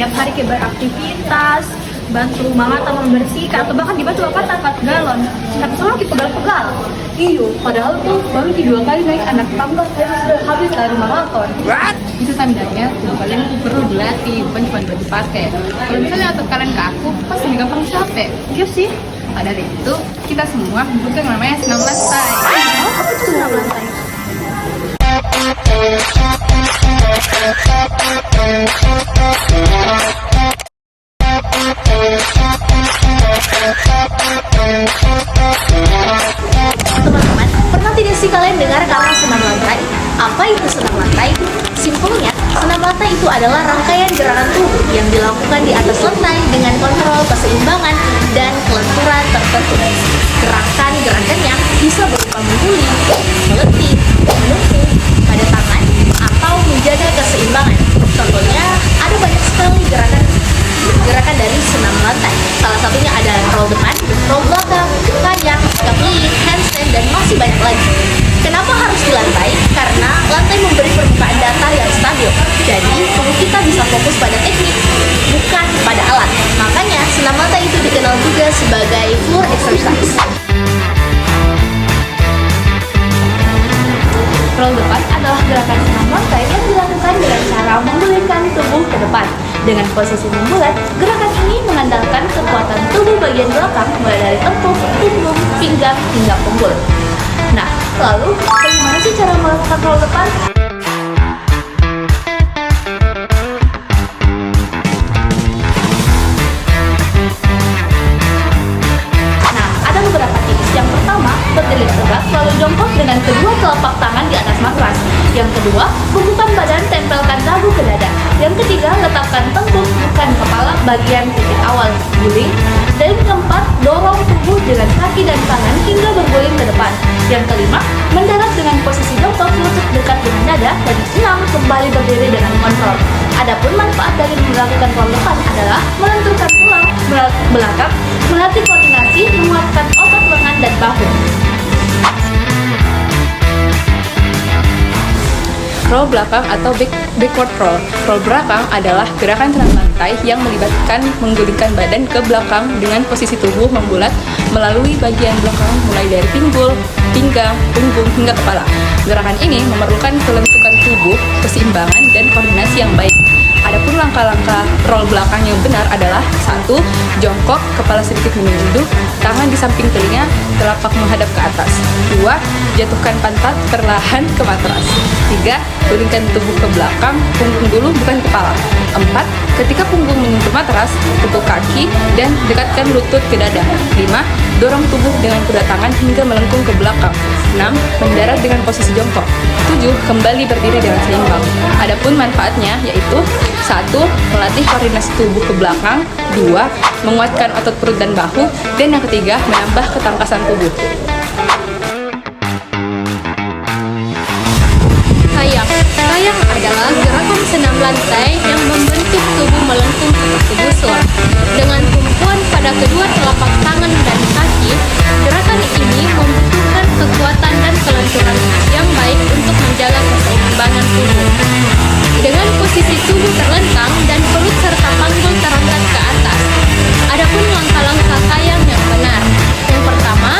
tiap hari kayak beraktivitas, bantu mama atau membersihkan, atau bahkan dibantu apa angkat galon. Tapi selalu kita pegal-pegal. Iyo, padahal tuh baru 2 kali naik anak tangga saya sudah habis lari maraton. Itu tandanya tuh kalian tuh perlu dilatih, bukan cuma buat dipakai. Kalau misalnya otot kalian kaku, pasti gampang capek. Iya sih. Pada dari itu, kita semua butuh yang namanya senam lantai. Oh, apa itu senam lantai? Teman-teman, pernah tidak sih kalian dengar kata senam lantai? Apa itu senam lantai? Simpelnya, senam lantai itu adalah rangkaian gerakan tubuh yang dilakukan di atas lantai dengan kontrol keseimbangan dan kelenturan tertentu. Gerakan-gerakannya bisa berupa mengguling, meletih, menunggu pada tangan, atau menjaga keseimbangan. Contohnya, ada banyak sekali gerakan dari senam lantai. Salah satunya ada roll depan, roll belakang, kayang, keliling, handstand, dan masih banyak lagi. Kenapa harus di lantai? Karena lantai memberi permukaan datar yang stabil. Jadi, tubuh kita bisa fokus pada teknik, bukan pada alat. Makanya, senam lantai itu dikenal juga sebagai floor exercise. Roll depan adalah gerakan senam lantai yang dilakukan dengan cara menggulingkan tubuh ke depan. Dengan posisi membulat, gerakan ini mengandalkan kekuatan tubuh bagian belakang mulai dari tengkuk, punggung, pinggang, hingga punggul. Nah, lalu bagaimana sih cara melakukan roll depan? Nah, ada beberapa tips. Yang pertama, berdiri tegak lalu jongkok dengan kedua telapak tangan di atas matras. Yang kedua, bungkukkan badan, tempelkan dagu ke dada. Yang ketiga, letakkan tengkuk bukan kepala bagian titik awal guling. Dan yang keempat, dorong tubuh dengan kaki dan tangan hingga berguling ke depan. Yang kelima, mendarat dengan posisi jongkok lutut dekat dengan dada. Dan 6, kembali berdiri dengan kontrol. Adapun manfaat dari melakukan roll depan adalah melenturkan tulang belakang, melatih koordinasi, menguatkan otot lengan dan bahu. Roll belakang atau backward roll. Roll belakang adalah gerakan senam lantai yang melibatkan menggulingkan badan ke belakang dengan posisi tubuh membulat melalui bagian belakang mulai dari pinggul, pinggang, punggung hingga kepala. Gerakan ini memerlukan kelenturan tubuh, keseimbangan, dan koordinasi yang baik. Adapun langkah-langkah roll belakang yang benar adalah 1. Jongkok, kepala sedikit menunduk, tangan di samping telinga, telapak menghadap ke atas. 2. Jatuhkan pantat perlahan ke matras. 3. Gulingkan tubuh ke belakang, punggung dulu bukan kepala. 4. Ketika punggung menyentuh matras, tekuk kaki dan dekatkan lutut ke dada. 5. Dorong tubuh dengan kedua tangan hingga melengkung ke belakang. 6. Mendarat dengan posisi jongkok. 7. Kembali berdiri dengan seimbang. Adapun manfaatnya yaitu 1. Melatih koordinasi tubuh ke belakang. 2. Menguatkan otot perut dan bahu. Dan yang ketiga, menambah ketangkasan tubuh. Kayang adalah gerakan senam lantai yang membentuk tubuh melengkung seperti busur. Dengan tumpuan pada kedua telapak tangan dan kaki, gerakan ini membutuhkan kekuatan dan kelenturan yang baik untuk menjaga keseimbangan tubuh. Dengan posisi tubuh terlentang dan perut serta panggul terangkat ke atas. Adapun langkah-langkah kayang yang benar. Yang pertama,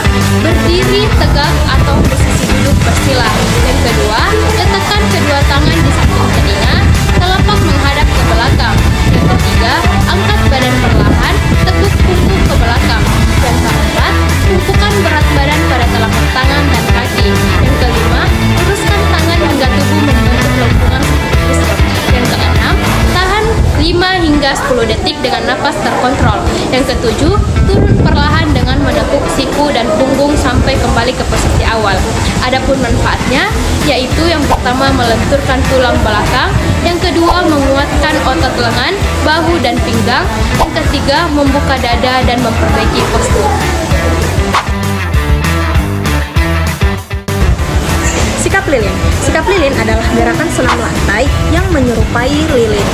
berdiri tegak atau posisi duduk bersila. Yang kedua, letakkan kedua tangan di samping telinga, telapak menghadap ke belakang. Yang ketiga, angkat badan perlahan, tekuk punggung ke belakang. Yang keempat, tumpukan berat badan pada telapak tangan dan kaki. Yang kelima, luruskan tangan hingga tubuh membentuk lengkungan seperti busur. Yang keenam, tahan 5 hingga 10 detik dengan napas terkontrol. Yang ketujuh, turun perlahan dengan menekuk siku dan punggung sampai kembali ke posisi awal. Adapun manfaatnya, yaitu yang pertama melenturkan tulang belakang, yang kedua menguatkan otot lengan, bahu dan pinggang, yang ketiga membuka dada dan memperbaiki postur. Sikap lilin. Sikap lilin adalah gerakan senam lantai yang menyerupai lilin,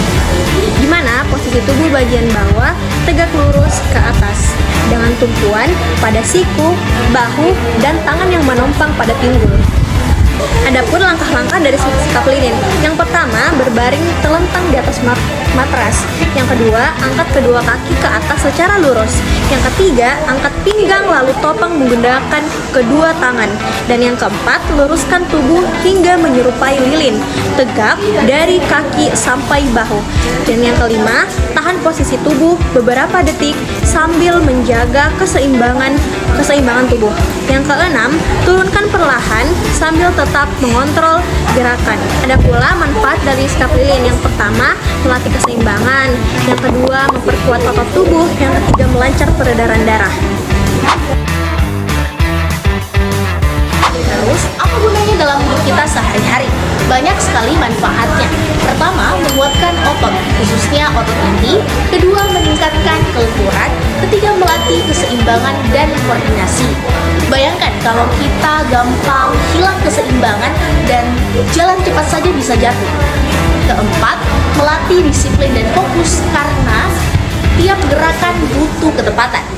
di mana posisi tubuh bagian bawah tegak lurus ke atas dengan tumpuan pada siku, bahu, dan tangan yang menompang pada pinggul. Adapun langkah-langkah dari sikap lilin, yang pertama berbaring telentang di atas matras. Yang kedua, angkat kedua kaki ke atas secara lurus. Yang ketiga, angkat pinggang lalu topang menggunakan kedua tangan. Dan yang keempat, luruskan tubuh hingga menyerupai lilin, tegap dari kaki sampai bahu. Dan yang kelima, tahan posisi tubuh beberapa detik sambil menjaga keseimbangan tubuh. Yang keenam, turunkan perlahan sambil tetap mengontrol gerakan. Ada pula manfaat dari sikap lilin. Yang pertama, melatih keseimbangan. Yang kedua, memperkuat otot tubuh. Yang ketiga, melancar peredaran darah. Terus, apa gunanya dalam hidup kita sehari-hari? Banyak sekali manfaatnya. Pertama, menguatkan otot, khususnya otot inti. Kedua, meningkatkan kelenturan. Ketiga, melatih keseimbangan dan koordinasi. Bayangkan kalau kita gampang hilang keseimbangan dan jalan cepat saja bisa jatuh. Keempat, melatih disiplin dan fokus karena tiap gerakan butuh ketepatan.